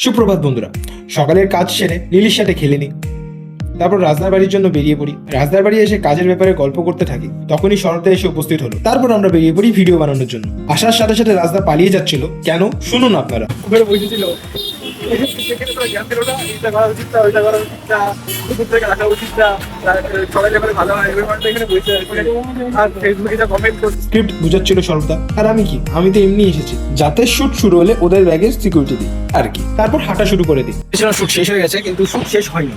সুপ্রভাত বন্ধুরা, সকালের কাজ সেরে লিলির সাথে খেলে নিই। তারপর রাজদার বাড়ির জন্য বেরিয়ে পড়ি। রাজদার বাড়ি এসে কাজের ব্যাপারে গল্প করতে থাকি, তখনই শরৎদা এসে উপস্থিত হলো। তারপর আমরা বেরিয়ে পড়ি ভিডিও বানানোর জন্য। আসার সাথে সাথে রাজদা পালিয়ে যাচ্ছিল। কেন শুনুন আপনারা। স্ক্রিপ্ট বুঝাচ্ছিল শরৎদা, আর আমি কি, আমি তো এমনি এসেছি যাতে শুট শুরু হলে ওদের ব্যাগের সিকিউরিটি দিই আর কি। তারপর হাঁটা শুরু করে দিই। শুট শেষ হয়ে গেছে, কিন্তু শুট শেষ হয়নি।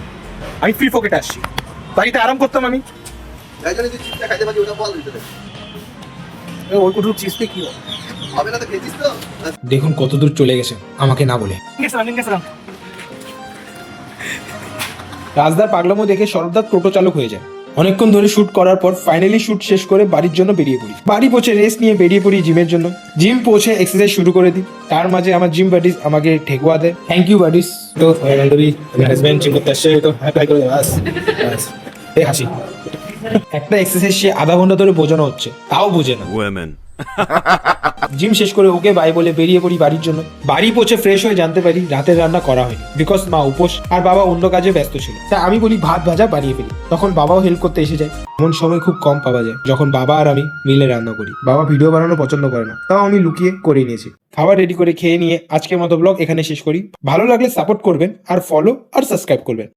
আমি ফ্রি পকেটে আসছি, বাড়িতে আরাম করতাম আমি। ওই কুটুর চিজতে কি হবে না, তো খেয়েছিস তো? দেখুন কত দূর চলে গেছে আমাকে না বলে। রাজদার পাগলামো দেখে শরৎদা টোটো চালক হয়ে যায়। অনেকক্ষণ ধরে শুট করার পর ফাইনালি শুট শেষ করে বাড়ির জন্য বেরিয়ে পড়ি। বাড়ি পৌঁছে রেস্ট নিয়ে বেরিয়ে পড়ি জিমের জন্য। জিম পৌঁছে এক্সারসাইজ শুরু করে দিই। তার মাঝে আমার জিম বাডিস আমাকে ঠেকুয়া দেয়। Thank you buddies. তো হাজবেন্ড জিম করতে আসছে, তো হ্যাঁ করে বাস এই হাসি। একটা এক্সারসাইজ সে আধা ঘন্টা ধরে বোঝানো হচ্ছে, তাও বোঝে না। জিম শেষ করে ওকে বাই বলে বেরিয়ে পড়ি বাড়ির জন্য। বাড়ি পৌঁছে ফ্রেশ হয়ে জানতে পারি রাতের রান্না করা হয়নি, বিকজ মা উপোস আর বাবা অন্য কাজে ব্যস্ত ছিল। তাই আমি বলি ভাত ভাজা বানিয়ে ফেলি। তখন বাবাও হেল্প করতে এসে যায়। এমন সময় খুব কম পাওয়া যায় যখন বাবা আর আমি মিলে রান্না করি। বাবা ভিডিও বানানো পছন্দ করে না, তাও আমি লুকিয়ে করে নিয়েছি। খাবার রেডি করে খেয়ে নিয়ে আজকের মতো ব্লগ এখানে শেষ করি। ভালো লাগলে সাপোর্ট করবেন, আর ফলো আর সাবস্ক্রাইব করবেন।